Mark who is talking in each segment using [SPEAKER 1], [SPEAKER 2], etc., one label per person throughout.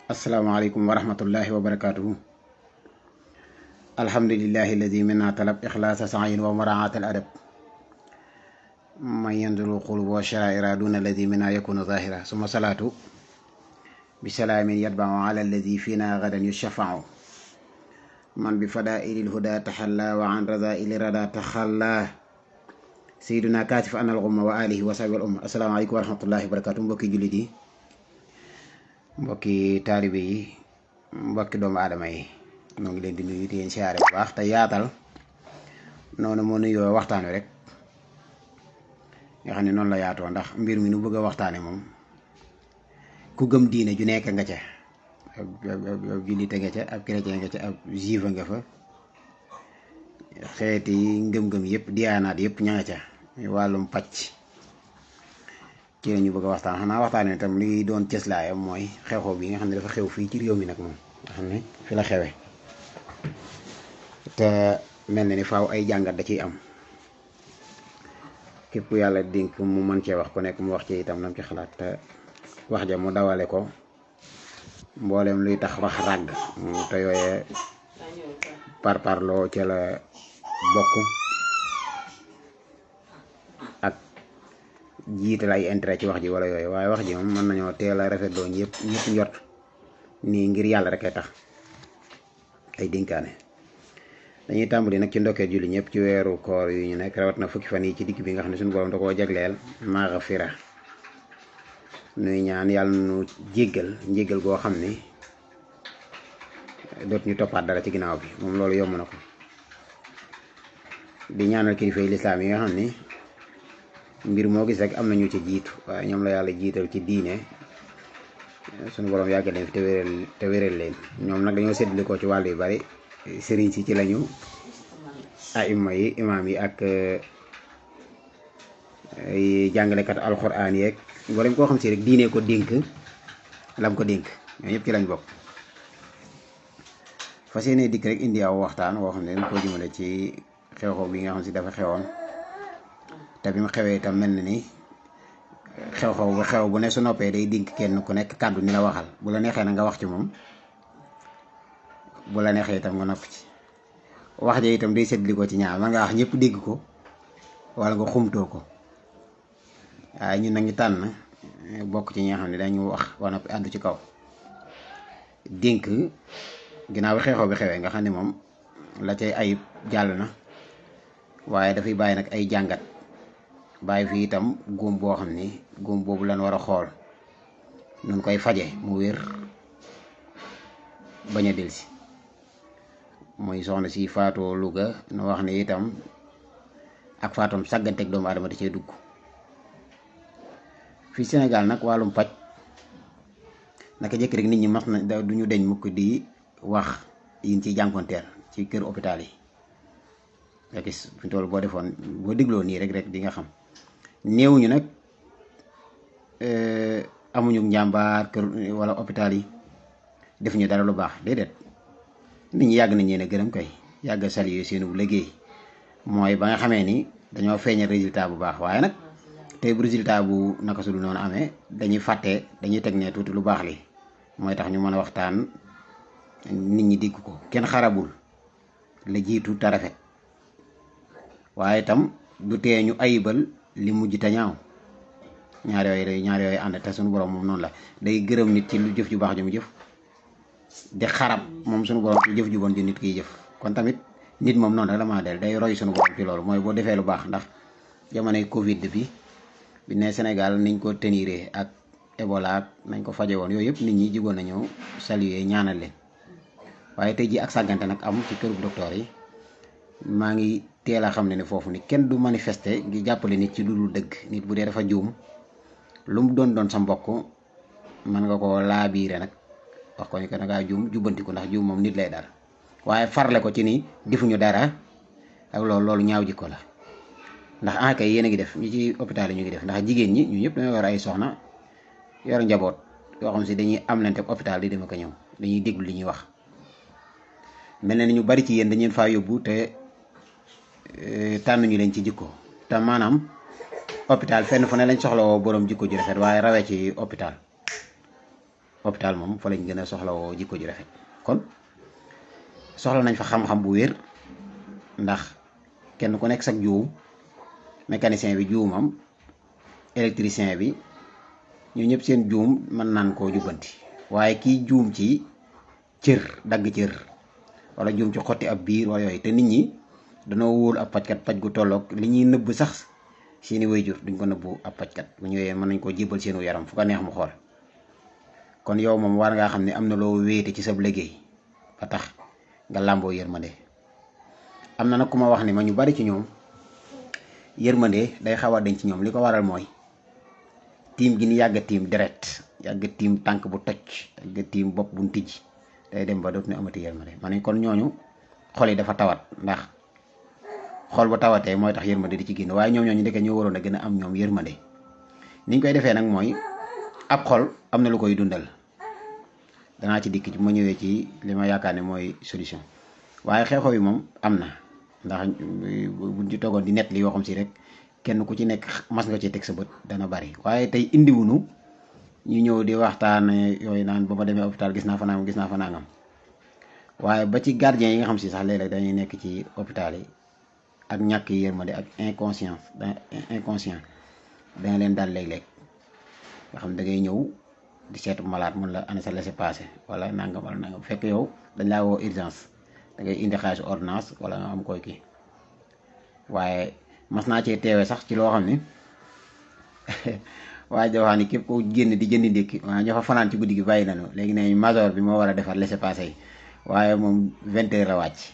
[SPEAKER 1] asalaamaaleykum wa rahmatullahi wa barakaatuhu. alhamdulillahi alladi minna talab ixlaasa saayin wa maraat al adab man yanzuru qulub wa sharaira duna alladi minna yakunu zahira suma salaatu bi salaamin yatbau ala alladi fina gadan yushafau man bi fadaili lhuda taxalla wa an radaili rada taxalla sayyiduna kaasif anal gumma wa alihi wa sahbi al umma. asalaamaaleykum wa rahmatullahi wa barakaatuhu. mbokki jullit yi, mbokki taalibe yi, mbokki doomu aadama yi, ñoo ngi leen di nuyu di leen siyaare bu baax te yaatal noonu moo nuyoo waxtaan wi rek nga xam ne noonu la yaatoo, ndax mbir mi nu bëgg a waxtaane moom ku gëm diine ju nekk nga ca, ab jullite nga ca, ab chrétien nga ca, ab juif nga fa, xeeti ngëm-ngëm yëpp, diyaanaat yëpp ña nga ca, wàllum pàcc ci la ñu bëgg a waxtaan. xanaa waxtaanee itam li doon cëslaayam mooy xew-xew bi nga xam ne dafa xew fii ci réew mi nag moom nga xam ne fi la xewe te mel na ni faaw ay jàngat da ciy am. képp yàlla dénk mu mën cee wax ku nekk mu wax ci itam lam ci xalaat, te wax ja mu dawale ko mboolem luy tax wax ràgg te yooyee parparloo ca la bokk ak jiital ay intérêt ci wax ji wala yooyu. waaye wax ji moom mën nañoo teel a rafetloo ñëpp njort nii ngir yàlla rek ay tax ay dénkaane. dañuy tàmbali nag ci ndokkeel julli ñëpp ci weeru koor yu ñu nekk, rawat na fukki fan yi ci digg bi nga xam ne suñu borom da koo jagleel maghfira. nuy ñaan yàlla nu njéggal goo xam ne doot ñu toppaat dara ci ginnaaw bi, moom loolu yomb na ko. di ñaanal kilifa yi lislaam yi nga xam ni mbir moo gis rek am na ñu ci jiitu, waaye ñoom la yàlla jiital ci diine, suñu borom yàggal leen fi te wéral leen. ñoom nag dañoo séddale ko ci wàll yu bari, sëriñ si ci lañu, aima yi, imaam yi, ak jàngalekat alxuraan yeeg mboolem koo xam si rek diine ko dénk lam ko dénk, ñoo ñëpp ci lañ bokk. fas yéene dikk rek indi aw waxtaan woo xam ne dañ koo jëmale ci xew-xew bi nga xam si dafa xewoon, te bi mu xewee itam mel na ni xew bu ne su noppee day dénk kenn ku nekk kàddu ni la waxal, bu la neexee na nga wax ci moom, bu la neexee itam nga noppi ci. wax ja itam day seetli ko ci ñaar, man nga wax ñëpp dégg ko wala nga xumtoo ko. waaye ñun nag ñu tànn bokk ci ñi nga xam ne dañu wax ba noppi àddu ci kaw dénk ginnaaw bi xew-xew bi xewee nga xam ne moom la cay ayib jàll na, waaye dafay bàyyi nag ay jàngat, bàyyi fi itam góom boo xam ni góom boobu lan war a xool nun koy faje mu wér bañ a delsi. mooy soxna si faatoo Louga nu wax ne itam ak faatoom sàgganteeg doomu aadama da cee dugg. fii Sénégal nag wàllum paj naka jëkk rek nit ñi mas na du ñu deñ mukk di wax yin ciy jànkonteel ci kër hôpital yi. nga gis fi toll boo defoon boo digloo nii rek di nga xam. néewuñu nag amuñu njàmbaar kër wala hôpital yi defuñu dara lu baax, déedéet. nit ñi yàgg nañ leen a gërëm kay, yàgg saluer seenu liggéey, mooy ba nga xamee ni dañoo feeñal résultat bu baax. waaye nag tey bu résultat bu naka su dul noonu amee dañuy fàtte, dañuy teg ne tuuti lu baax li mooy tax ñu mën a waxtaan nit ñi digg ko. kenn xarabul la jiitu te rafet, waaye itam du tee ñu ayibal li mujj te ñaaw. ñaar yooyu ànd, te suñu borom moom noonu la, day gërëm nit ci lu jëf ju baax ju mu jëf, di xarab moom suñu borom ci jëf ju bon ju nit kiy jëf. kon tamit nit moom noonu rek la maa del day roy suñu borom ci loolu, mooy boo defee lu baax. ndax jamonoy Covid bi ne Sénégal niñ ko teniree ak Ebola nañ ko faje woon, yooyu yëpp nit ñi jigoon nañu saluer ñaanal leen. waaye tey ji ak sàggante nag am ci këru docteur yi. maa ngi teel a xam ne foofu ni kenn du manifester ngi jàppale nit ci lu dul dëgg. nit bu dee dafa juum, lu mu doon sa mbokk mën nga ko laabiire nag wax ko ni que dangaa juum jubbantiku, ndax juum moom nit lay dara. waaye farle ko ci ni defuñu dara ak loolu ñaaw jikko la. ndax kay yéen a ngi def, ñi ci hôpital yi ñu ngi def, ndax jigéen ñi ñu ñëpp dañoo yor ay soxna, yor njaboot yoo xam si dañuy am lante hôpital di dem ak ñëw, dañuy déglu li ñuy wax. mel na ni ñu bari ci yéen dañu leen faa yóbbu te tànnuñu leen ci jikko. te maanaam hôpital fenn fu ne lañ soxla woo borom jikko ju rafet, waaye rawee ci hôpital. hôpital moom fa lañ gën a soxlawoo jikko ju rafet. kon soxla nañ fa xam-xam bu wér, ndax kenn ku nekk sag juum, mécanicien bi juumam, électricien bi, ñu ñëpp seen juum mën naan koo jubbanti. waaye kii juum ci cër, dagg cër, wala juum ci xotti ab biir wala yooyu, te nit ñi danoo wóolu ab pajkat paj gu tolloog li ñuy nëbb sax seeni wayjur duñ ko nëbbu ab pajkat. bu ñëwee mën nañ koo jébal seenu yaram fu ko neex mu xool. kon yow moom war ngaa xam ne am na loo wéete ci sab liggéey ba tax nga làmboo yërmande. am na nag ku ma wax ni ma ñu bari ci ñoom yërmande day xaw a denc ci ñoom. li ko waral mooy tiim gi ni yàgg tiim deret, yàgg tiim tànk bu toj, yàgg tiim bopp bu tijji, day dem ba dootu ñu amati yërmande. ma ne kon ñooñu xol yi dafa tawat, ndax xol bu tawatee mooy tax yërmande di ci génn. waaye ñoom ñooñu ndeke ñoo waroon a gën a am ñoom yërmande. niñ koy defee nag mooy ab xol am na lu koy dundal. danaa ci dikk ci ma ñëwee ci li ma yaakaar ne mooy solution. waaye xew-xew yi moom am na, ndax buñ ci toogoon di net li yoo xam si rek kenn ku ci nekk mas nga ci teg sa bët dana bari. waaye tey indiwunu ñu ñëw di waxtaan yooyu naan ba ma demee hôpital gis naa fa nangam gis naa fa nangam. waaye ba ci gardien yi nga xam si sax léeg-léeg dañuy nekk ci hôpital yi ak ñàkk yërmande ak inconscient danga leen daal léeg-léeg nga xam da ngay ñëw di seetu malade mun la ana sa laissez-passer wala nangam wala nangam, fekk yow dañ laa woo urgence, da ngay indi xaalis ordonnance wala nga am koy kii. waaye mas naa cee teewee sax ci loo xam ni waaye joo xam ni képp ko génn di jëndi ndékki waaye ñoo fa fanaan ci guddi gi bàyyi nañu. léegi ne major bi moo war a defar laissez-passer yi, waaye moom 20 heures la wàcc.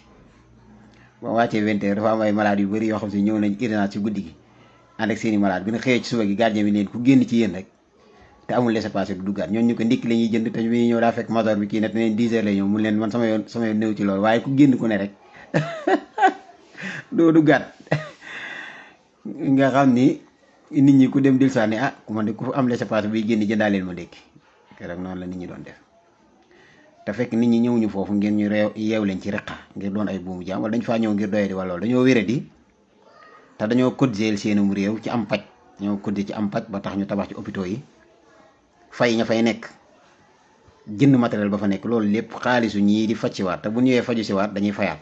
[SPEAKER 1] boo wàccee 20 heures dafa am ay malade yu bëri yoo xam si ñëw nañ urgence ci guddi gi ànd ak seeni malade. bi ñu xëyee ci suba gi gardien bi leen ku génn ci yéen rek te amul laissez-passer du duggaat. ñooñu ñu ko ndékki la ñuy jënd te bi ñëw daa fekk major bi kii ne leen 10 heures la ñëw mun leen man sama yoon néew ci loolu, waaye ku génn ku ne rek doo duggaat. nga xam ni nit ñi ku dem dil saa ni ku man de ku am laissez-passer buy génn jëndaa leen ma ndékki. keroog noonu la nit ñi doon def. te fekk nit ñi ñëwuñu foofu ngeen ñu yeew leen ci reqa ngir doon ay buumu jaam, wala dañ faa ñëw ngir doye di wala loolu. dañoo wére di te dañoo cotiser seenum réew ci am paj, dañoo cotiser ci am paj ba tax ñu tabax ci hôpitaux yi, fay ña fay nekk, jënd matériel ba fa nekk. loolu lépp xaalisu ñii di faj si waat, te bu ñëwee faju si waat dañuy fayaat.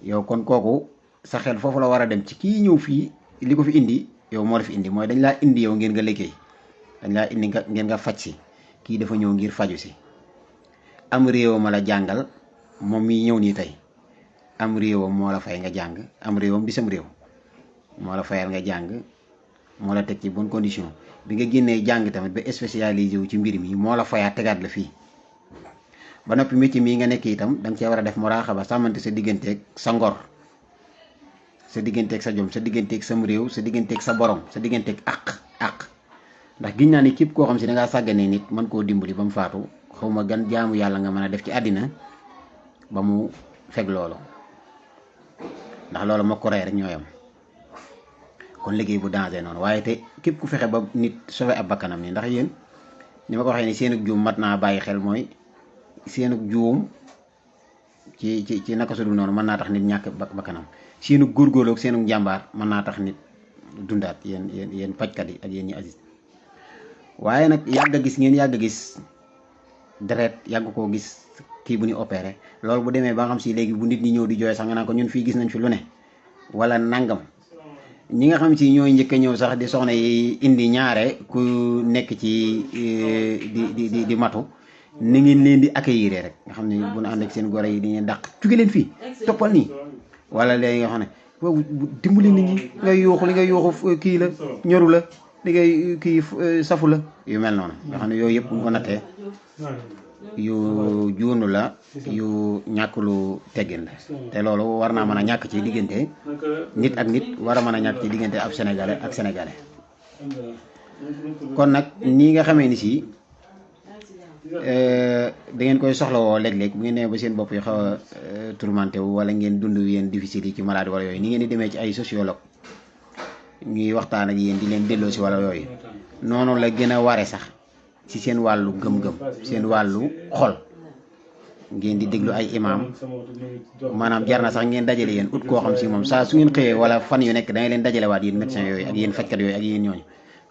[SPEAKER 1] yow kon kooku sa xel foofu la war a dem ci kii ñëw fii li ko fi indi yow moo la fi indi. mooy dañ laa indi yow ngeen nga liggéey, dañ laa indi ngeen nga faj si. kii dafa ñëw ngir faju si. am réew ma la jàngal moom mi ñëw nii tey, am réewam moo la fay nga jàng, am réewam di sam réew moo la fayal nga jàng, moo la teg ci bonne condition. bi nga génnee jàng tamit ba spécialisé wu ci mbir mi moo la fayaat tegaat la fii. ba noppi métier mii nga nekk itam da nga cee war a def muraaxaba, sàmmante sa digganteeg sa ngor, sa digganteeg sa jom, sa digganteeg sam réew, sa digganteeg sa borom, sa digganteeg àq. ndax giñ naa ni képp koo xam si da ngaa sàgganee nit mën koo dimbali ba mu faatu, xawma gan jaamu yàlla nga mën a def ci àddina ba mu fekk loolu. ndax loolu moo ko rey rek ñooyam. kon liggéey bu danger noonu. waaye te képp ku fexe ba nit sauver ab bakkanam ni, ndax yéen ni ma ko waxee ni seenug juum mat naa bàyyi xel. mooy seenug juum ci naka su dul noonu mën naa tax nit ñàkk bakkanam. seenug góorgóorlu ak seenug njàmbaar mën naa tax nit dundaat. yéen pajkat yi ak yéen ñi agis. waaye nag yàgg a gis ngeen yàgg a gis deret, yàgg koo gis kii bu ñu opéré, loolu bu demee ba nga xam si léegi bu nit ñi ñëw di jooy sax nga naan ko ñun fii gis nañ fi lu ne wala nangam. ñi nga xam si ñooy njëkk a ñëw sax di soxna yi indi ñaare ku nekk ci di matu, ni ngeen leen di accueillir rek nga xam ne bu ñu ànd ak seen goro yi di leen dàq jóge leen fii toppal nii. wala léegi nga xam ne boobu dimbali nit ñi, ngay yuuxu li ngay yuuxu kii la ñoru la, li ngay kii safu la, yu mel noonu nga xam ne yooyu yëpp bu ñu ko nattee yu juunu la, yu ñàkk lu teggin la. te loolu war naa mën a ñàkk ci diggante nit ak nit, war a mën a ñàkk ci diggante ab sénégalais ak sénégalais. kon nag nii nga xamee ni si da ngeen koy soxlawoo léeg-léeg bu ngeen nee ba seen bopp yi xaw a tourmenté wu, wala ngeen dund yéen difficile yi ci maladie wala yooyu, ni ngeen di demee ci ay sociologue ñuy waxtaan ak yéen di leen delloo si wala yooyu, noonu la gën a ware sax ci seen wàllu gëm-gëm, seen wàllu xol. ngeen di déglu ay imam, maanaam jar na sax ngeen dajale yéen ut koo xam si moom saa su ngeen xëyee wala fan yu nekk da ngay leen dajale waat yéen médecins yooyu ak yéen fajkat yooyu ak yéen ñooñu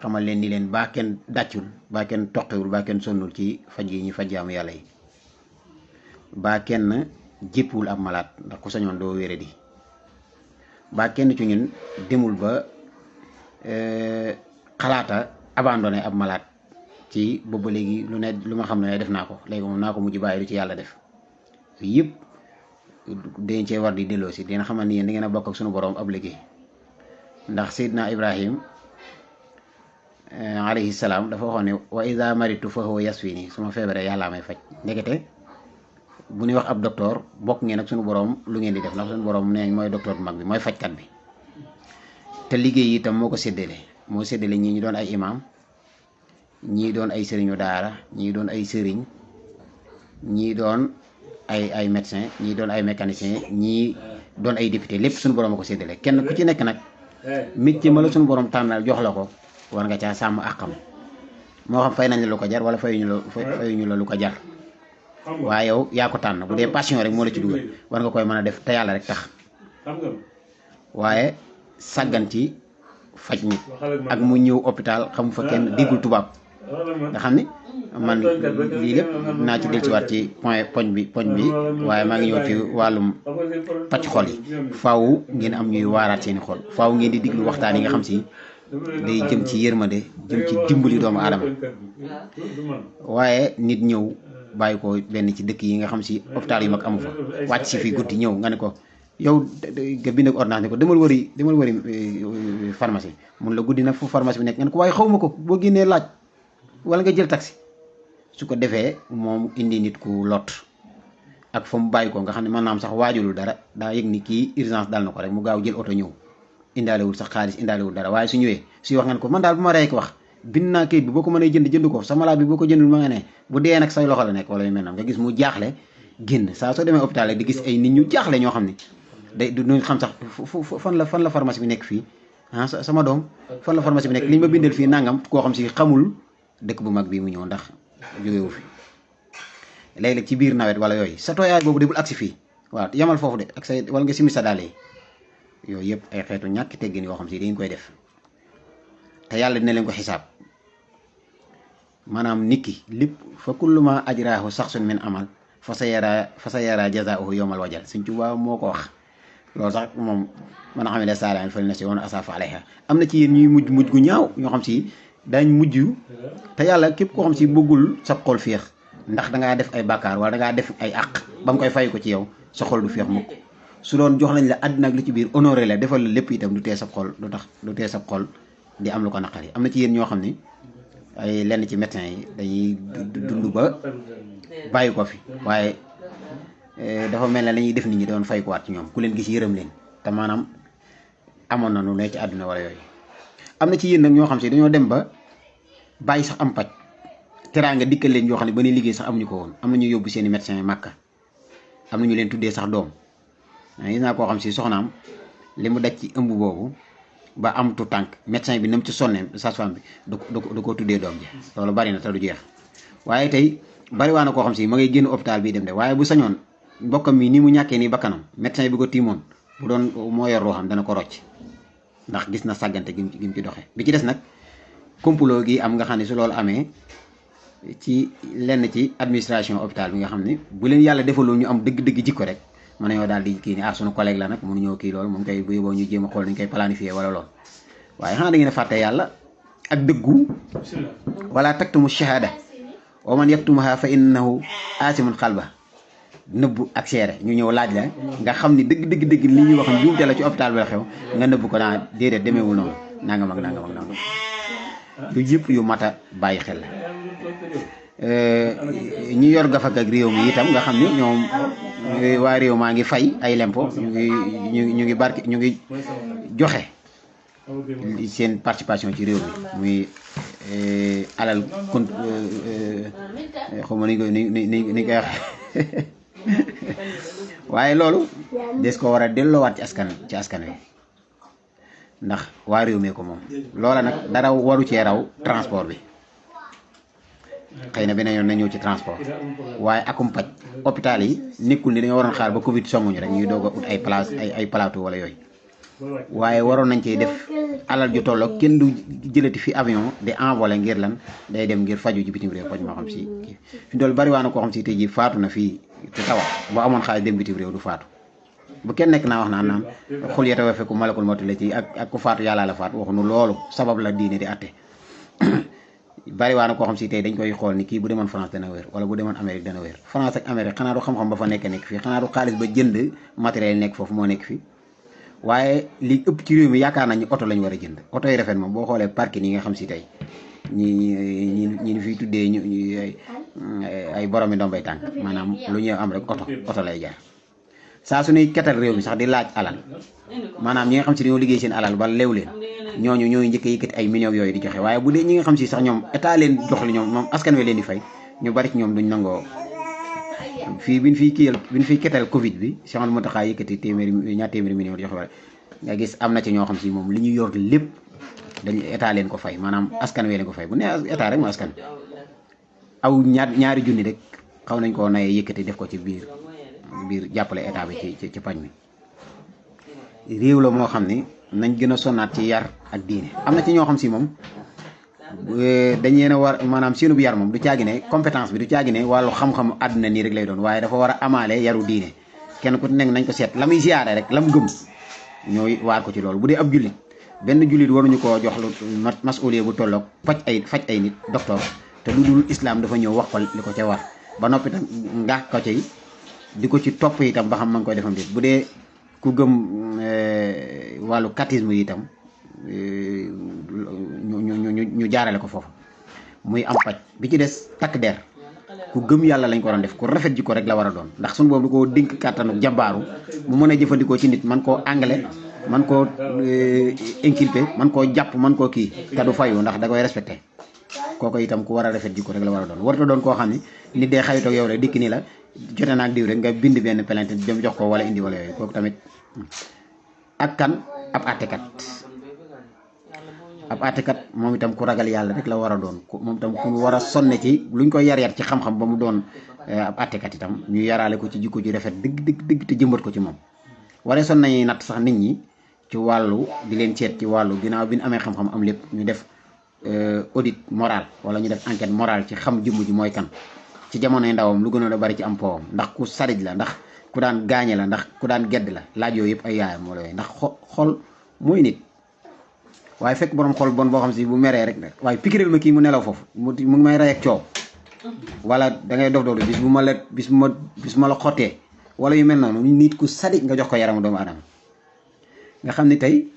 [SPEAKER 1] xamal leen ni leen baa kenn dàccul baa kenn toqiwul baa kenn sonnul ci faj yi ñu faj jaamu yàlla yi baa kenn jéppuwul ab malaat ndax ku sañoon doo wére di baa kenn ci ñun demul ba xalaata abandonné ab malaat ci boobu léegi lu ma xam ne def naa ko léegi moom naa ko mujj bàyyi lu ci yàlla def yëpp dañ cee war di delloo si dina xamal ni yéen da ngeen a bokk ak sunu borom ab liggéey ndax Seydina Ibrahim alayhi salaam dafa waxoon ne wa iza maritu fa huwa yasfini su ma feebaree yàllaa may faj ndekete bu ñuy wax ab docteur bokk ngeen ak sunu borom lu ngeen di def ndax sunu borom nee mooy docteur bu mag bi mooy fajkat bi te liggéey yi itam moo ko séddale moo séddale ñii ñu doon ay imam ñii doon ay sëriñu daara ñii doon ay sëriñ ñii doon ay médecin ñii doon ay mécanicien ñii doon ay député lépp suñu borom a ko séddale kenn ku ci nekk nag métier ma la suñu borom tànnal jox la ko war nga caa sàmm àqam moo xam fay nañ la lu ko jar wala fayuñu la lu ko jar waaye yow yaa ko tànn bu dee passion rek moo la ci dugal war nga koy mën a def te yàlla rek tax waaye sàggan ci faj nit ak mu ñëw hôpital xamu fa kenn déggul tubaab nga xam ni man lii lépp naa ci dellusiwaat ci poñ bi waaye maa ngi ñëw ci wàllum pàcc xol yi faaw ngeen am ñuy waaraat seeni xol faaw ngeen di diglu waxtaan yi nga xam si day jëm ci yërmande jëm ci dimbali doomu aadama waaye nit ñëw bàyyi ko benn ci dëkk yi nga xam si hôpital yu mag amu fa wàcc si fi guddi ñëw nga ne ko yow nga bind ak ordonnance ne ko demal wëri pharmacie mun la guddi nag fu pharmacie bi nekk nga ne ko waaye xaw ma ko boo génnee laaj wala nga jël taxi su ko defee moom indi nit ku lot ak fa mu bàyyi ko nga xam ne maanaam sax waajulul dara daa yëg ni kii urgence dal na ko rek mu gaaw jël oto ñëw indaalewul sax xaalis indaalewul dara waaye su ñëwee suy wax ngeen ko man daal bu ma rey ko wax bind naa kayit bi boo ko mënee jënd ko sa malade bi boo ko jëndul ma nga ne bu dee nag say loxo la nekk wala yu mel noonu nga gis mu jaaxle génn saa soo demee hôpital rek di gis ay nit ñu jaaxle ñoo xam ne day du xam sax fan la pharmacie bi nekk fii ah sama doom fan la pharmacie bi nekk li ñu ma bindal fii nangam koo xam si xamul dëkk bu mag bii mu ñëw ndax jógewu fi léeg-léeg ci biir nawet wala yooyu sa tooyaay boobu de bul agsi fii waaw yamal foofu de ak say wala nga simi sa daale yi yooyu yëpp ay xeetu ñàkk teggin yoo xam si dañ koy def te yàlla dina leen ko xisaab maanaam nit ki lépp fa kullu ma ajraahu saxsun min amal fa sa yara jazaahu yawmal wajal Sëñ Tuubaa moo ko wax loolu sax moom man a xam ne saalihan fa linafsihi wa man asaa'a fa alayha am na ci yéen ñuy mujj gu ñaaw ñoo xam si daañ mujj te yàlla képp koo xam si bëggul sa xol féex ndax dangaa def ay bàkkaar wala dangaa def ay àq ba mu koy fay ko ci yow sa xol du féex mukk su doon jox nañ la àddina ak li ci biir honoré la defal la lépp itam du tee sa xol du tee sa xol di am lu ko naqari am na ci yéen ñoo xam ni ay lenn ci médecin yi dañuy dund ba bàyyi ko fi waaye dafa mel ne la ñuy def nit ñi doon fay ko waat ci ñoom ku leen gis yërëm leen te maanaam amoon na nu ne ci àdduna wala yooyu am na ci yéen nag ñoo xam si dañoo dem ba bàyyi sax am paj teraanga dikkal leen ñoo xam ne ba ñuy liggéey sax amuñu ko woon am na ñu yóbbu seeni médecin yi màkka am na ñu leen tuddee sax doom gis naa koo xam si soxnaam li mu daj ci ëmb boobu ba am tu tànk médecin bi nam ci sonne sage-femme bi du ko tuddee doom ji loolu bari na te du jeex waaye tey bari waa na koo xam si ma ngay génn hôpital bii dem de waaye bu sañoon mbokkam mi ni mu ñàkkee nii bakkanam médecin bi ko tiimoon bu doon moo yor ruuxam dana ko rocc ndax gis na sàggante gi mu ci doxee bi ci des nag complot gi am nga xam ne su loolu amee ci lenn ci administration hôpital bi nga xam ne bu leen yàlla defaloo ñu am dëgg-dëgg jikko rek mën nañoo daal di kii ni sunu collègue la nag mënuñoo kii loolu moom koy bu yóbboo ñu jéem a xool nañu koy planifier wala lool waaye xanaa da ngeen a fàtte yàlla ak dëggu wala taktumu shahada wa man yaktumuha fa innahu aasimun qalba nëbbu ak seere ñu ñëw laaj la nga xam ni dëgg li ñuy wax njuumte la ci hôpital bi la xew nga nëbbu ko naa déedéet demeewul noonu nangam ak nangam lu yëpp yu mat a bàyyi xel la ñi yor gafak ak réew mi itam nga xam ni ñoom waa réew maa ngi fay ay lempo ñu ngi barke ñu ngi joxe seen participation ci réew mi muy alal kon xaw ma ni koy wax waaye loolu des ko war a delloowaat ci askan wi ndax waa réew mi ko moom loola nag dara waru cee raw transport bi xëy na beneen yoon na ñëw ci transport waaye akum paj hôpital yi nekkul ni dañoo waroon xaar ba Covid songuñu rek ñuy doog a ut ay place ay plateau wala yooyu waaye waroon nañ cee def alal ju tolloo kenn du jëlati fi avion di envolé ngir lan day dem ngir faju ji bitim réew faj moo xam si kii fi dool bari waa na koo xam si tey ji faatu na fii te tawa boo amoon xaalis dem bitim réew du faatu bu kenn nekk naa wax naan xul yetawa fekku malakul mawti la ci ak ku faatu yàlla la faatu waxuñu loolu sabab la diine di atte bari waa na koo xam si tey dañ koy xool ni kii bu demoon France dana wér wala bu demoon Amérique dana wér France ak Amérique xanaa du xam-xam ba fa nekk fii xanaa du xaalis ba jënd matériel nekk foofu moo nekk fii waaye li ëpp ci réew mi yaakaar nañu oto lañu war a jënd oto yi rafet moom boo xoolee parking yi nga xam si tey ñi fiy tuddee ñu ay boromi ndombay tànk maanaam lu ñuy am rek oto lay jar saa su ñuy ketal réew mi sax di laaj alal maanaam ñi nga xam si dañoo liggéey seen alal ba leew leen ñooñu ñooy njëkk a yëkkati ay millions yooyu di joxe waaye bu dee ñi nga xam si sax ñoom état leen jox li ñoom moom askan wi leen di fay ñu bari ci ñoom duñ nangoo fii biñ fiy ketal Covid bi Cheikh Mountakha yëkkati ñaar téeméeri millions di joxe wala nga gis am na ci ñoo xam si moom li ñu yor lépp dañ état leen ko fay maanaam askan wi leen ko fay bu ne état rek mu askan aw ñaari junni rek xaw nañ koo naye yëkkati def ko ci biir jàppale état bi ci pañ mi réew la moo xam ni nañ gën a sonnaat ci yar ak diine am na ci ñoo xam si moom dañ leen a war maanaam seenu bu yar moom du caagi ne compétence bi du caagi ne wàllu xam-xam àdduna nii rek lay doon waaye dafa war a amaale yaru diine kenn ku nekk nañ ko seet la muy ziyaare rek la mu gëm ñooy waar ko ci loolu bu dee ab jullit benn jullit waruñu koo jox lu masuuliya bu tolloog faj ay nit docteur te lu dul islam dafa ñëw wax ko li ko ca war ba noppi tam nga ko ci di ko ci topp itam ba xam ma ngi koy defam déet bu dee ku gëm wàllu catéchisme yi itam ñu jaarale ko foofu muy am paj bi ci des takk der ku gëm yàlla lañ ko doon def ku rafet ji ko rek la war a doon ndax suñu boobu du ko dénk kàttanu jàmbaaru mu mën a jëfandikoo ci nit man koo anglais man koo inculpé man koo jàpp man koo kii te du fayu ndax da koy respecté kooku itam ku war a rafet ji ko rek la war a doon warta doon koo xam ne nit dee xayitoog yow rek dikk ni la jote naag diw rek nga bind benn plainte dem jox ko wala indi wala yooyu kooku tamit ak kan ab àttekat moom itam ku ragal yàlla rek la war a doon moom itam ku war a sonne ci luñ koy yar ci xam-xam ba mu doon ab àttekat itam ñu yaraale ko ci jikko ji rafet dëgg te jëmbat ko ci moom waree son nañuy natt sax nit ñi ci wàllu di leen seet ci wàllu ginnaaw bi ñu amee xam-xam am lépp ñu def audit moral wala ñu def enquête morale ci xam jëmm ji mooy kan ci jamonoy ndawam lu gënoon a bari ci am powam ndax ku sarij la ndax ku daan gaañe la ndax ku daan gedd la laaj yooyu yëpp ay yaayam wala yooyu ndax xol mooy nit waaye fekk borom xol bon boo xam si bu meree rek waaye pikiréel ma kii mu nelaw foofu mu ngi may rey ak coow wala da ngay dof bis bu ma la xottee wala yu mel noonu nit ku sadik nga jox ko yaramu doomu adama nga xam ne tey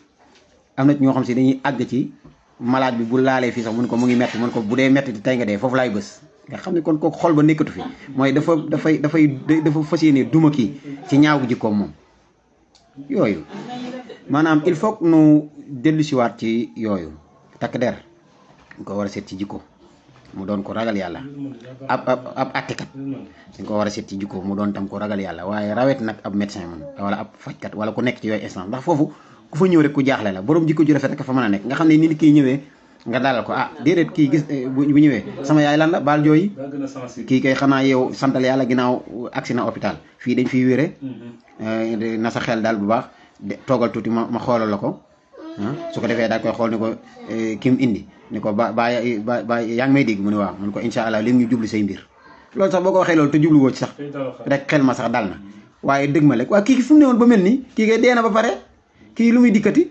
[SPEAKER 1] am na ñoo xam si dañuy àgg ci malade bi bu laalee fii sax mun ko mu ngi metti mun ko bu dee metti tey nga dee foofu laay bës nga xam ne kon kooku xol ba nekkatu fi mooy dafa fas yéene duma kii ci ñaaw gi jikkoom moom yooyu maanaam il faut que nu dellusiwaat ci yooyu takk der ñu ko war a seet ci jikko mu doon ko ragal yàlla ab attekat dañ ko war a seet ci jikko mu doon tam ko ragal yàlla waaye rawet nag ab médecin moom wala ab fajkat wala ku nekk ci yooyu instant ndax foofu ku fa ñëw rek ku jaaxle la borom jikko ju rafet rek fa mën a nekk nga xam ne ni kii ñëwee nga dalal ko déedéet kii gis bu ñëwee sama yaay lan la baal jooyi kii kay xanaa yow santal yàlla ginnaaw agsi na hôpital fii dañ fiy wére na sa xel daal bu baax toogal tuuti ma xoolal la ko su ko defee daal koy xool ni ko kim indi ni ko ba yaa ngi may dégg mu ne waaw mu ne ko incha allah léegi ñu jublu say mbir loolu sax boo ko waxee loolu te jublu woo ci sax rek xel ma sax dal na waaye dëgg ma rek waaye kii fu mu ne woon ba mel nii kii kay dee na ba pare kii lu muy dikkati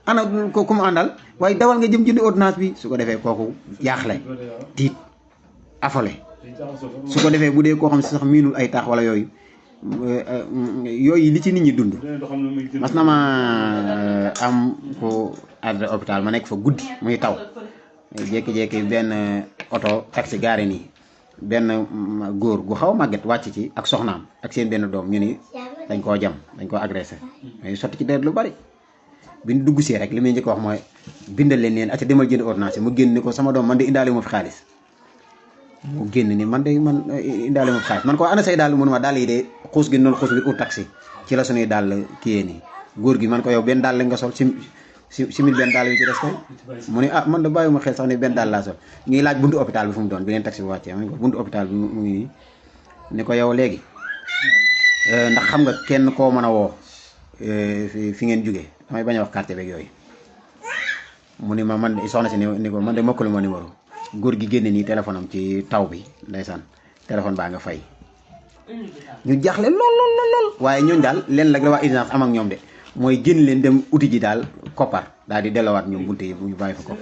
[SPEAKER 1] ana ko ku mu àndal waaye dawal nga jëm jëndi ordonnance bi su ko defee kooku jaaxle tiit affolé su ko defee bu dee koo xam si sax miinul ay taax wala yooyu li ci nit ñi dund mas na ma am ko adré hôpital ma nekk fa guddi muy taw jékki-jékki benn oto taxi gaare nii benn góor gu xaw a màgget wàcc ci ak soxnaam ak seen benn doom ñu ni dañ koo jam dañ koo agressé mais sotti ci deret lu bari bi ñu dugg see rek li muy njëkk wax mooy bindal leen neen acca demal jënd ordonnance mu génn ni ko sama doom man de indaale ma fi xaalis mu génn ni man indaale ma fi xaalis man ko ana say daal mënu ma daal yi de xuus gi noonu xuus ngir ut taxi ci la suñuy daal kiyee nii góor gi man ko yow benn daal la nga sol simil benn daal bi ci des koy mu ne man da bàyyi ma xel sax ne benn daal laa sol ngi laaj buntu hôpital bi fu mu doon bi leen taxi bi wàccee ma ne ko buntu hôpital bi mu ngi nii ni ko yow léegi ndax xam nga kenn koo mën a woo fi ngeen jógee damay bañ a wax quartier beeg yooyu. mu ni ma man soxna si ni ko man de mokkalu ma numéro góor gi génne nii téléphone am ci taw bi ndeysaan téléphone baa nga fay. ñu jaaxle lool waaye ñooñu daal leen la waa urgence am ak ñoom de mooy génn leen dem uti ji daal koppar daal di delloowaat ñoom bunte yi ñu bàyyi fa ko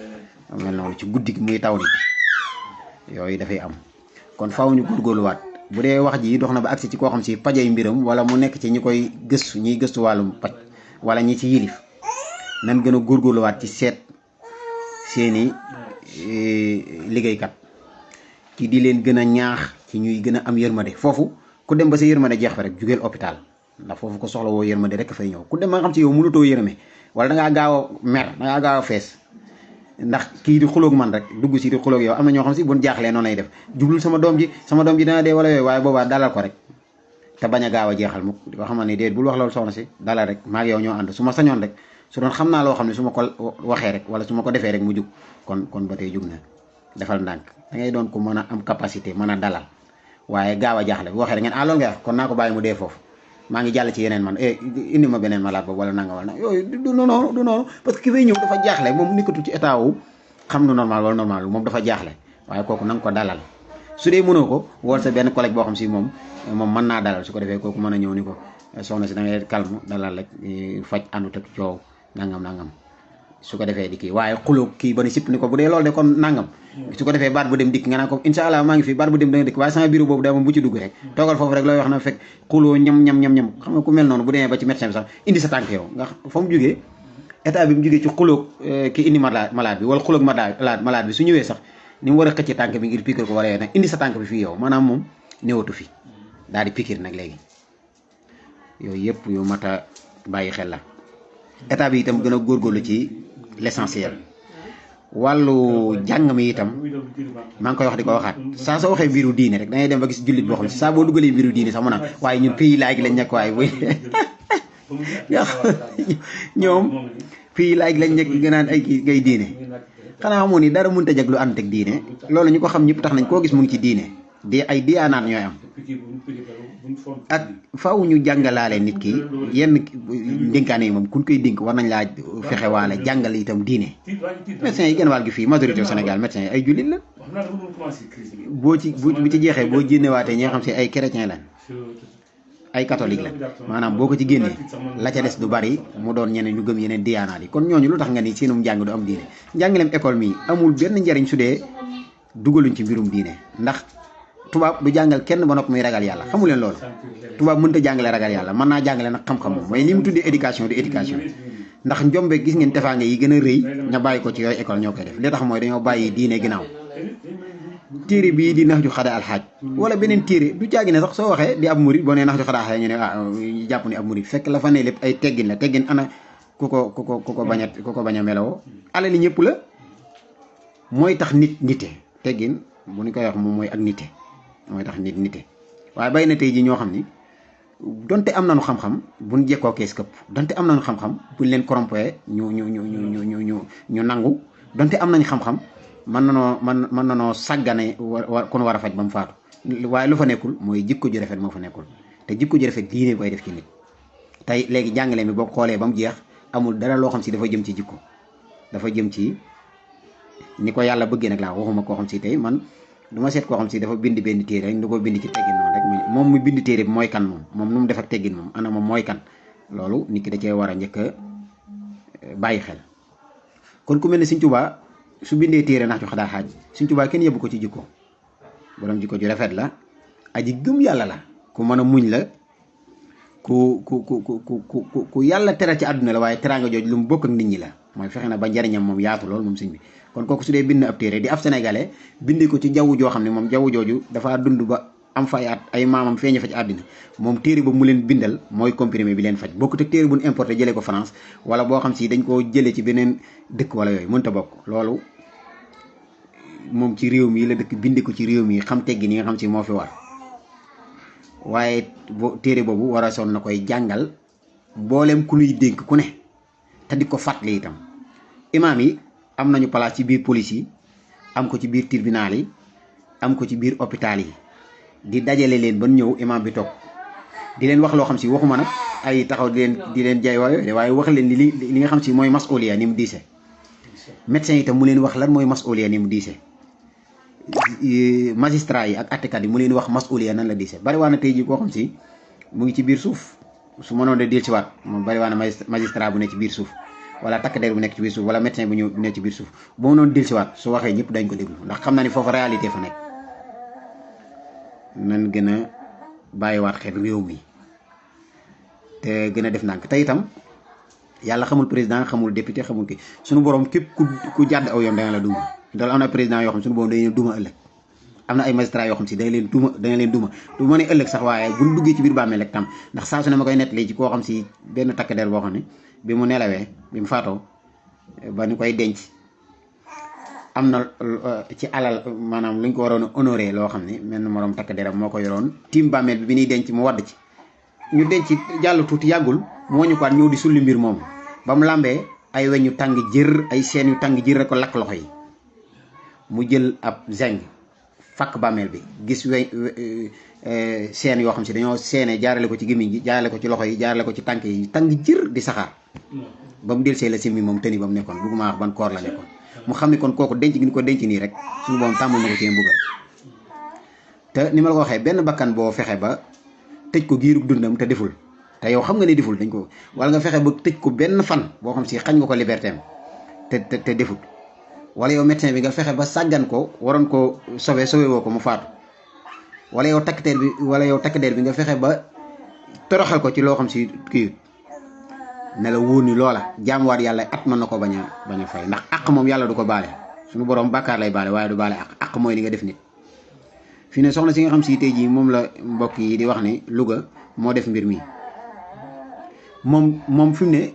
[SPEAKER 1] mel noonu ci guddi gi muy taw ni yooyu dafay am. kon faaw ñu góorgóorluwaat bu dee wax ji dox na ba agsi ci koo xam si pajay mbiram wala mu nekk ci ñi koy gëstu ñiy gëstu wàllum paj wala ñi ci yilif nan gën a góorgóorluwaat ci seet seeni liggéeykat ci di leen gën a ñaax ci ñuy gën a am yërmande foofu ku dem ba sa yërmande jeex fa rek jugeel hôpital ndax foofu ko soxla woo yërmande rek fay ñëw ku dem ba nga xam si yow mënutoo yërëme wala da ngaa gaaw a mer da ngaa gaaw a fees ndax kii di xuloog man rek dugg si di xuloog yow am na ñoo xam si buñ jaaxlee noonu lay def jublul sama doom ji dana dee wala yooyu waaye boobaa dalal ko rek te bañ a gaaw a jeexal mukk di ko xamal ne déet bul wax loolu soxna si dalal rek maa ngi yow ñoo ànd su ma sañoon rek su doon xam naa loo xam ne su ma ko waxee rek wala su ma ko defee rek mu jug kon ba tey jug na defal ndànk da ngay doon ko mën a am capacité mën a dalal waaye gaaw a jaaxle bu waxee rek ngeen loolu nga wax kon naa ko bàyyi mu dee foofu maa ngi jàll ci yeneen man indi ma beneen malade boobu wala nanga wala yooyu du noonu parce que ki fay ñëw dafa jaaxle moom nekkatu ci état wu xam nu normal wala normal moom dafa jaaxle waaye kooku na nga ko dalal su dee mënoo ko wool sa benn collègue boo xam si moom mën naa dalal su ko defee kooku mën a ñëw ni ko soxna si da ngay calme dalal rek faj àndut ak coow nangam su ko defee di kii waaye xuloo kii ba ne sipp ni ko bu dee loolu de kon nangam su ko defee baat bu dem dikk nga naan ko incha allah maa ngi fi baat bu dem da nga dikk waaye sama bureau boobu da moom bu ci dugg rek toogal foofu rek looy wax na fekk xuloo ñam xam nga ku mel noonu bu demee ba ci médecin bi sax indi sa tànk yow nga fa mu jógee état bi mu jógee ci xulóog ki indi malade bi wala xulóog malade bi su ñëwee sax ni mu war a xëcc tànk bi ngir piqûre ko wala yooyu nag indi sa tànk bi fii yow maanaam moom néewatu fi daal di piqûre nag léegi yooyu yëpp yu mat a bàyyi xel la état bi itam gën a góorgóorlu ci l'essentiel wàllu jàng mi itam maa ngi koy wax di ko waxaat saa soo waxee mbiru diine rek da ngay dem ba gis jullit boo xam si saa boo dugalee mbiru diine sax mu naan waaye ñun pays laay gi lañ nekk waaye buy ñoom fii laaj lañ nekk nga naan ay kii ngay diine xanaa xamoon ni dara mënut a jag lu ànd ak diine loolu ñu ko xam ñëpp tax nañ koo gis mu ngi ci diine di ay diyaanaat ñooy am ak faaw ñu jàngalaale nit ki yenn dénkaane yi moom kuñ koy dénk war nañ laa fexe waale jàngal itam diine médecins yi gën wàll gi fii majorité au Sénégal médecins yi ay jullit la boo ci jeexee boo génnewaatee ñi nga xam si ay chrétien lañ ay catholique la maanaam boo ko ci génnee la ca des du bari mu doon ñeneen ñu gëm yeneen diyaanaat yi kon ñooñu lu tax nga ni seenum njàng du am diine njàngaleem école mi amul benn njariñ su dee dugaluñ ci mbirum diine ndax tubaab du jàngal kenn ba noppi muy ragal yàlla xamu leen loolu tubaab mënta jàngale ragal yàlla mën naa jàngale nag xam-xam moom mooy li mu tuddee éducation di éducation ndax njombe gis ngeen tefaange yi gën a rëy ña bàyyi ko ci yooyu école ñoo koy def li tax mooy dañoo bàyyi diine ginnaaw téere bii di nax ju xada alxaaj wala beneen téere du caagi ne sax soo waxee di ab murid boo nee nax ju xada alxaaj ñu ne jàpp ni ab murid fekk la fa ne lépp ay teggin la teggin ana ku ko bañ a meloo ala li ñëpp la mooy tax nit nite teggin bu ñu koy wax moom mooy ak nite mooy tax nit nite waaye bay na tey ji ñoo xam ni donte am nañu xam-xam buñ jekkoo kees këpp donte am nañu xam-xam buñ leen corrompé ñu nangu donte am nañ xam-xam mën nanoo sàggane kon war a faj ba mu faatu waaye lu fa nekkul mooy jikko ju rafet moo fa nekkul te jikko ju rafet diine koy def ci nit tey léegi jàngale mi boo xoolee ba mu jeex amul dara loo xam si dafa jëm ci jikko dafa jëm ci ni ko yàlla bëggee nag laa waxuma koo xam si tey man du ma seet koo xam si dafa bind benn téere rek du ko bind ci teggin noonu rek moom mu bind téere bi mooy kan moom nu mu def ak teggin moom ana moom mooy kan loolu nit ki da cee war a njëkk a bàyyi xel kon ku mel ne Sëñ Tuubaa su bindee téere nax ju xadaa xaaj Sëñ Tuubaa kenn yebbu ko ci jikko borom jikko ju rafet la aji gëm yàlla la ku mën a muñ la ku yàlla teral ci àdduna la waaye teraanga jooju lu mu bokk ak nit ñi la mooy fexe na ba njariñam moom yaatu lool moom sëñ bi kon kooku su dee bind ab téere di ab sénégalais bindi ko ci jaww joo xam ne moom jaww jooju dafa dund ba am fay at ay maamam feeñe fa ci àddina moom téere ba mu leen bindal mooy comprimé bi leen faj bokkut ak téere bu ñu importé jëlee ko France wala boo xam si dañ koo jëlee ci beneen dëkk wala yooyu mënta bokk loolu moom ci réew mi la dëkk bindi ko ci réew mi xam teggi ni nga xam si moo fi war waaye téere boobu war a sonn na koy jàngal mboolem ku nuy dénk ku ne te di ko fàttali itam imaam yi am nañu place ci biir police yi am ko ci biir tribunal yi am ko ci biir hôpital yi di dajale leen ba ñëw imaam bi toog di leen wax loo xam si waxuma nag ay taxaw di leen jaay waaye wax leen li nga xam si mooy masuliya ni mu diise médecin itam mu leen wax lan mooy masuliya ni mu diise magistrat yi ak attekat yi mu leen wax masuliya nan la diise bari waa na tey ji koo xam si mu ngi ci biir suuf su mënoon de dil si waat moom bari waa na magistrat bu ne ci biir suuf wala takk der bu nekk ci biir suuf wala médecin bu ñëw bu nekk ci biir suuf bu mënoon dil si waat su waxee ñëpp dañ ko déglu ndax xam naa ni foofu réalité fa nekk nan gën a bàyyiwaat xel réew mi te gën a def ndànk te itam yàlla xamul président xamul député xamul kii suñu borom képp ku jàdd aw yoon danga la duma dal am na président yoo xam suñu borom dañu leen duma ëllëg am na ay magistrat yoo xam si danga leen duma du ma ne ëllëg sax waaye buñ duggee ci biir bàmmeel rek tam ndax saa su ne ma koy nettali ci koo xam si benn takk der boo xam ne bi mu nelawee bi mu faatoo ba ñu koy denc am na ci alal maanaam luñ ko waroon a honoré loo xam ne mel na moroom takk deram moo ko yoroon tiim bàmmeel bi ñuy denc mu wadd ci ñu denc jàll tuuti yàggul mu wañu ko ñëw di sulli mbir moom ba mu lambee ay weñ yu tàng jër ay seen yu tàng jër rek ko lakk loxo yi mu jël ab zinc fakk bàmmeel bi gis seen yoo xam si dañoo seene jaarale ko ci gémmiñ gi jaarale ko ci loxo yi jaarale ko ci tànk yi tàng jër di saxaar ba mu del see la simmi moom tëni ba mu nekkoon bugguma wax ban koor la nekkoon mu xam ne kon kooku denc gi ni ko denc nii rek suñu boom tàmbul na ko ci mbugal te ni ma la ko waxee benn bakkan boo fexe ba tëj ko giirug dundam te deful te yow xam nga ne deful dañ ko wala nga fexe ba tëj ko benn fan boo xam si xañ nga ko liberté am te deful wala yow médecin bi nga fexe ba sàggan ko waroon ko sauvé woo ko mu faatu wala yow takk der bi nga fexe ba toroxal ko ci loo xam si kii ne la wóor ni loola jaamuwaat yàlla at mën na ko bañ a fay ndax àq moom yàlla du ko baale suñu borom bàkkaar lay baale waaye du baale àq mooy li nga def nit fi ne soxna si nga xam si tey jii moom la mbokk yi di wax ni Louga moo def mbir mi moom fi mu ne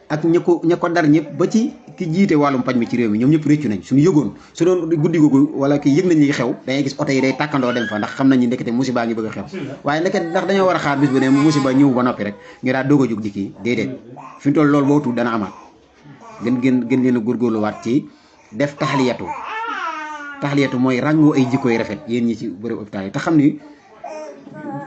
[SPEAKER 1] ak ña ko dar ñëpp ba ci ki jiite wàllum paj mi ci réew mi ñoom ñëpp réccu nañ suñu yëgoon su doon guddi googu wala ki yëg nañ li xew dangay gis oto yi day tàkkandoo dem fa ndax xam nañ ni ndekete musiba ngi bëgg a xew waaye ndeket ndax dañoo war a xaar bis bu ne musiba ñëw ba noppi rek ñu daal doog a jóg di kii déedéet fi mu toll loolu boo tuut dana amaat gën leen a góorgóorluwaat ci def taxliyatu mooy ràngoo ay jikko yu rafet yéen ñi ci bërëb hôpital yi te xam ni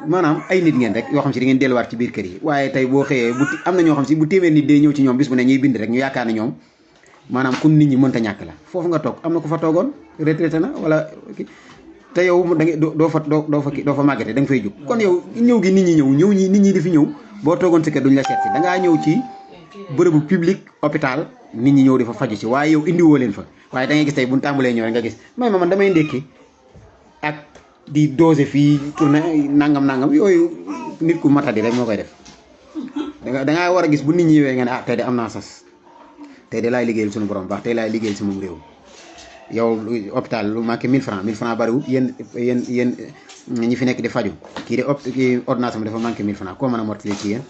[SPEAKER 1] maanaam ay nit ngeen rek yoo xam si di ngeen delluwaat ci biir kër yi waaye tey boo xëyee am na ñoo xam si bu téeméer nit day ñëw ci ñoom bis bu ne ñuy bind rek ñu yaakaar ne ñoom maanaam kun nit ñi mënta ñàkk la foofu nga toog am na ko fa toogoon retraité na wala te yow da nga doo fa màggate da nga fay jóg kon yow ñëw gi nit ñi di fi ñëw boo toogoon si kër duñ la seet si dangaa ñëw ci bërëbu public hôpital nit ñi ñëw di fa faju si waaye yow indiwoo leen fa waaye da ngay gis tey buñ tàmbalee ñëw rek nga gis man damay ndékki ak di dose fii tourné nangam yooyu nit ku matadi rek moo koy def dangaa war a gis bu nit ñi ñëwee nga ne tey de am naa sas tey de laay liggéeyal suñu borom baax tey laay liggéeyal si moom réew yow hôpital lu manqué 1000 francs bariwul yéen ñi fi nekk di faju kii ordonnance dafa manqué 1000 francs koo mën a mottali ci yéen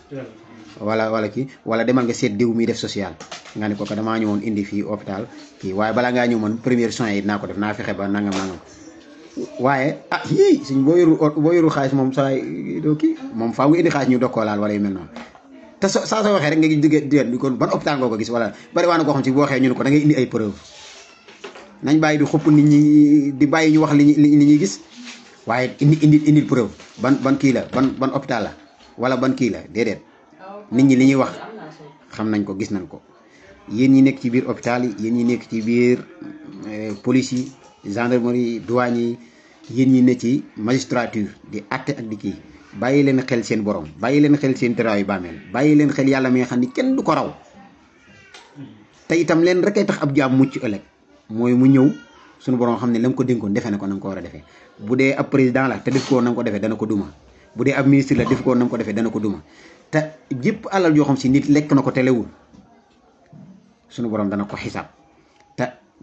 [SPEAKER 1] wala demal nga seet diw mi def social nga ne ko damaa ñëwoon indi fii hôpital kii waaye balaa ngaa ñëw man première soins yi dinaa ko def naa fexe ba nangam waaye suñ boo yorul xaalis moom saa doo kii moom faaw nga indi xaalis ñu doog koo laal wala yu mel noonu te saa soo waxee rek nga gis digg kon ban hôpital nga ko gis wala bari waa na koo xam si boo waxee ñu ne ko da ngay indi ay preuve nañ bàyyi di xupp nit ñi di bàyyi ñu wax li ñuy gis waaye indi preuve ban kii la ban hôpital la wala ban kii la déedéet nit ñi li ñuy wax xam nañ ko gis nañ ko yéen ñi nekk ci biir hôpital yi yéen ñi nekk ci biir police yi gendarmerie douane yi yéen ñi ne ci magistrature di àtte ak di kii bàyyi leen xel seen borom bàyyi leen xel seen tëraayu bàmmeel bàyyi leen xel yàlla mi nga xam ni kenn du ko raw te itam leen rek ay tax ab jaam mucc ëllëg mooy mu ñëw suñu borom xam ne la mu ko dénkoon defe na ko na nga ko war a defee bu dee ab président la te def ko na nga ko defee dana ko duma bu dee ab ministre la def ko na nga ko defee dana ko duma te jëpp alal yoo xam si nit lekk na ko te lewul suñu borom dana ko xisaab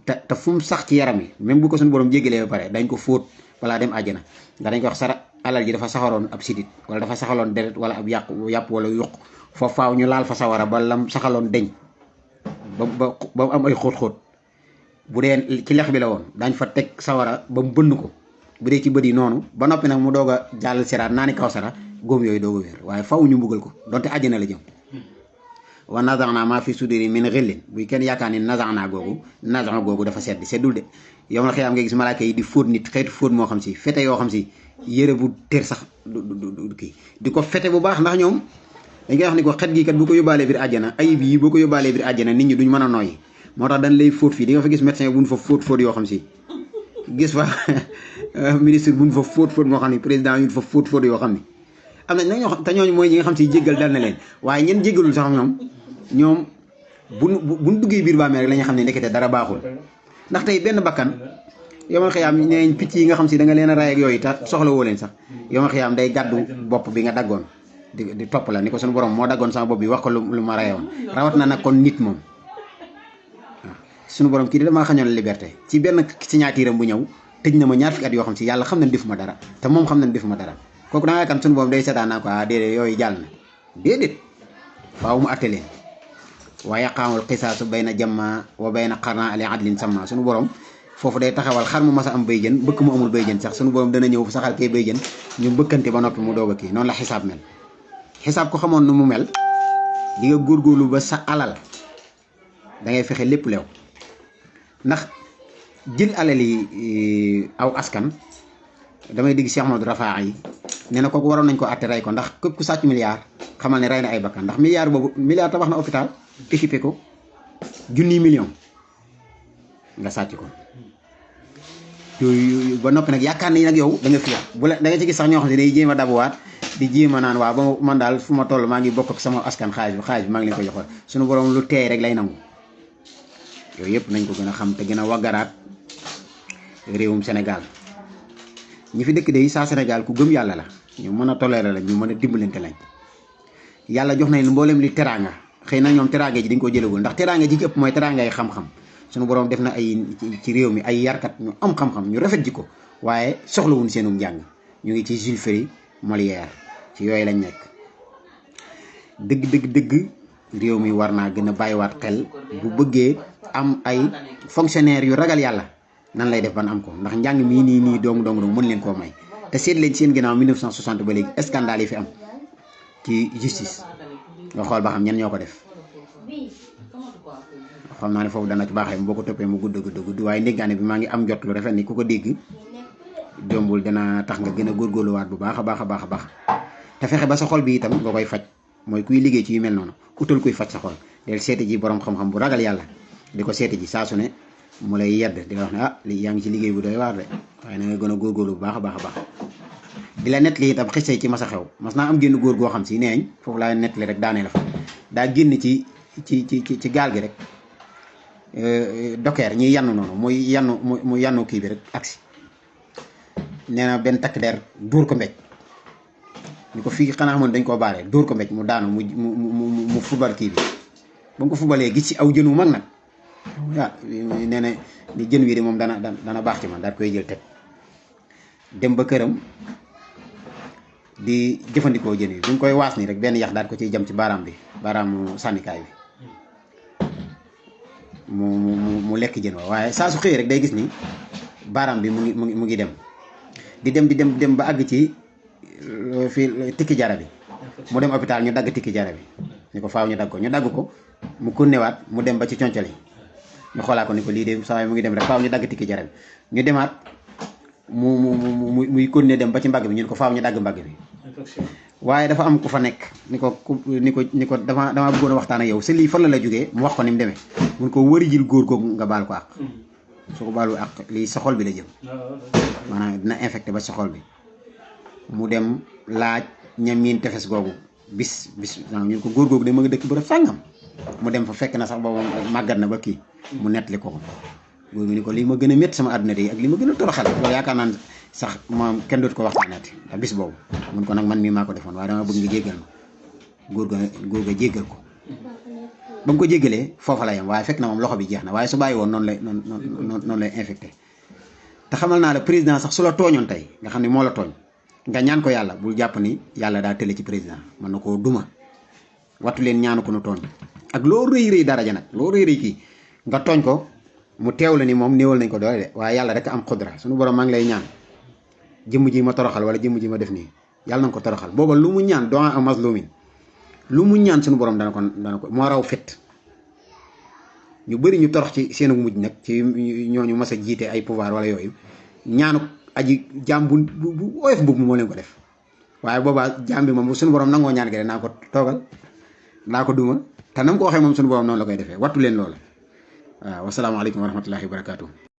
[SPEAKER 1] te fu mu sax ci yaram yi même bu ko suñu borom jéggalee ba pare dañ ko fóot balaa dem àjjana nga dañ ko wax sara alal ji dafa saxaroon ab sidit wala dafa saxaloon deret wala ab yàpp wala yuq foofu faaw ñu laal fa sawara ba lam saxaloon deñ ba am ay xóot-xóot bu dee ci lex bi la woon dañ fa teg sawara ba mu bënn ko bu dee ci bët yi noonu ba noppi nag mu doog a jàll siraat naa ni kaw sara góom yooyu doog a wér waaye faaw ñu mbugal ko donte àjjana la jëm wa nazaana maa fi suduri min xillin buy kenn yaakaar ni nazaana googu dafa seddul de yow la xiyaam nga gis malaaka yi di fóot nit xeetu fóot moo xam si fete yoo xam si yére bu tër sax du kii di ko fete bu baax ndax ñoom dañ koy wax ni ko xet gi kat bu ko yóbbaalee biir àjjana ayib yi boo ko yóbbaalee biir àjjana nit ñi duñ mën a nooyi moo tax dañ lay fóot fii di nga fa gis médecin buñ fa fóot yoo xam si gis fa ministre buñ fa fóot moo xam ni président yuñ fa fóot yoo xam ni am na ñoo xam te ñooñu mooy ñi nga xam si jéggal dal na leen waaye ñeen jéggalul sax ñoom buñ duggee biir bàmmeel rek la ñu xam ne nekkete dara baaxul ndax tey benn bakkan yomal xiyaam neeñ picc yi nga xam si da nga leen a ray ak yooyu te soxla woo leen sax yomal xiyaam day gàddu bopp bi nga daggoon di topp la ni ko suñu borom moo daggoon sama bopp bi wax ko lu ma rayoon rawat na nag kon nit moom waaw suñu borom kii di damaa xañoon liberté ci benn signature am bu ñëw tëj na ma ñaar fukki at yoo xam si yàlla xam na defuma dara te moom xam na defuma dara kooku da nga yaakaar suñu borom day seetaan naa ko déedéet yooyu jàll na déedéet faaw mu atte leen wa yaqaamul qisaasu bayna jamma wa bayna qarna ali adlin sama suñu borom foofu day taxawal xar mu mas a am bay jën bëkk mu amul bay jën sax suñu borom dana ñëw saxal kay bay jën ñu bëkkante ba noppi mu doog a kii noonu la xisaab mel xisaab ko xamoon nu mu mel di nga góorgóorlu ba sa alal da ngay fexe lépp leew ndax jël alal yi aw askan damay digg Cheikh Modou Rafa yi nee na kooku waroon nañ ko àtte rey ko ndax képp ku sàcc milliard xamal ne rey na ay bakkan ndax milliard tabax na hôpital équipé ko 1 million nga sàcc ko yooyu ba noppi nag yaakaar ni nag yow da nga fiya bu la da nga ci gis sax ñoo xam ne day jéem a dabuwaat di jéem a naan waa ba man daal fu ma toll maa ngi bokk ak sama askan xaalis bi maa ngi leen ko joxoon suñu borom lu teey rek lay nangu yooyu yëpp nañ ko gën a xam te gën a waggaraat réewum Sénégal ñi fi dëkk de saa Sénégal ku gëm yàlla la ñu mën a toléré la ñu mën a dimbalante lañ yàlla jox nañ mboolem li teraanga xëy na ñoom teraanga ji dañ ko jëlagul ndax teraanga ji ci ëpp mooy teraangay xam-xam suñu borom def na ay ci réew mi ay yarkat ñu am xam-xam ñu rafet ji ko waaye soxlawuñ seenum njàng ñu ngi ci Jules Ferry Molière ci yooyu lañ nekk dëgg réew mi war naa gën a bàyyiwaat xel bu bëggee am ay fonctionnaire yu ragal yàlla nan lay def ban am ko ndax njàng mii nii dong mën leen koo may te seet leen seen ginnaaw 1960 ba léegi scandale yi fi am ci justice nga xool ba xam ñen ñoo ko def xam naa ne foofu dana ci baaxee boo ko toppee mu gudd waaye ndéggaane bi maa ngi am jot lu rafet ni ku ko dégg jombul dana tax nga gën a góorgóorluwaat bu baax a baax te fexe ba sa xol bi itam nga koy faj mooy kuy liggéey ci yu mel noonu utal kuy faj sa xol del seeti ji borom xam-xam bu ragal yàlla di ko seeti ji saa su ne mu lay yedd di la wax ne lii yaa ngi ci liggéey bu doy waar de waaye na nga gën a góorgóorlu bu baax a baax di la nettali itam xisee ci masa xew mas naa am génn góor goo xam si neeñ foofu laa nettali rek daanee la fa daa génn ci gaal gi rek dokeer ñuy yann noonu muy yannu kii bi rek agsi nee na benn takk der dóor ko mbéj ñu ko fii xanaa xamoon dañ koo baaree dóor ko mbéj mu daanu mu fubal kii bi ba mu ko fubalee gis ci aw jën wu mag nag nee na ni jën wi de moom dana baax ci man daal koy jël teg dem ba këram di jëfandikoo jën wi bu ñu koy waas nii rek benn yax daal ko ciy jam ci baaraamu sànnikaay bi mu lekk jën wa waaye saa su xëyee rek day gis ni baaraam bi mu ngi dem di dem ba àgg ci fii tikki jara bi mu dem hôpital ñu dagg tikki jara bi ni ko faaw ñu dagg ko mu konnewaat mu dem ba ci concale ñu xoolaa ko ni ko lii de saa mu ngi dem rek faaw ñu dagg tikki jara bi ñu demaat muy konne dem ba ci mbagg bi ñu ko faaw ñu dagg mbagg bi waaye dafa am ku fa nekk ni ko dama bëggoon a waxtaan ak yow sa lii fan la jógee mu wax ko ni mu demee mun ko wëri jil góor googu nga baal ko àq su ko baalu àq lii sa xol bi la jëm maanaam dina infecté ba sa xol bi mu dem laaj ñam miin tefes googu bis ñun ko góor googu de ma nga dëkk bërëb sàngam mu dem fa fekk na sax boobu màggat na ba kii mu nettali ko góor gi ni ko lii ma gën a métti sama àdduna de ak li ma gën a toroxal loolu yaakaar naan sax moom kenn dootu ko waxtaanati ndax bis boobu mun ko nag man mii maa ko defoon waaye dama bëgg nga jéggal ma góor ga jéggal ko ba mu ko jéggalee foofa la yem waaye fekk na moom loxo bi jeex na waaye su bàyyi woon noonu lay infecté te xamal naa la président sax su la tooñoon tey nga xam ne moo la tooñ nga ñaan ko yàlla bul jàpp ni yàlla daa tële ci président mën na koo duma wattu leen ñaanu ko nu tooñ ak loo rëy daraja nag loo rëy kii nga tooñ ko mu teew la ni moom néewal nañ ko doole de waaye yàlla rek am xudra suñu borom maa ngi lay ñaan jëmm ji ma toroxal wala jëmm ji ma def nii yàlla na nga ko toroxal booba lu mu ñaan doo am mazlumin lu mu ñaan suñu borom dana ko moo raw fit ñu bëri ñu torox ci seenu mujj nag ci ñooñu mas a jiite ay pouvoir wala yooyu ñaanu aji jaam bu oyof boobu moo leen ko def waaye boobaa jaam bi moom bu suñu borom nangoo ñaan gi rek naa ko toogal naa ko duma te nam ko waxee moom suñu borom noonu la koy defee wattu leen loolu waaw wasalaamaaleykum wa rahmatullahi wa barakaatu.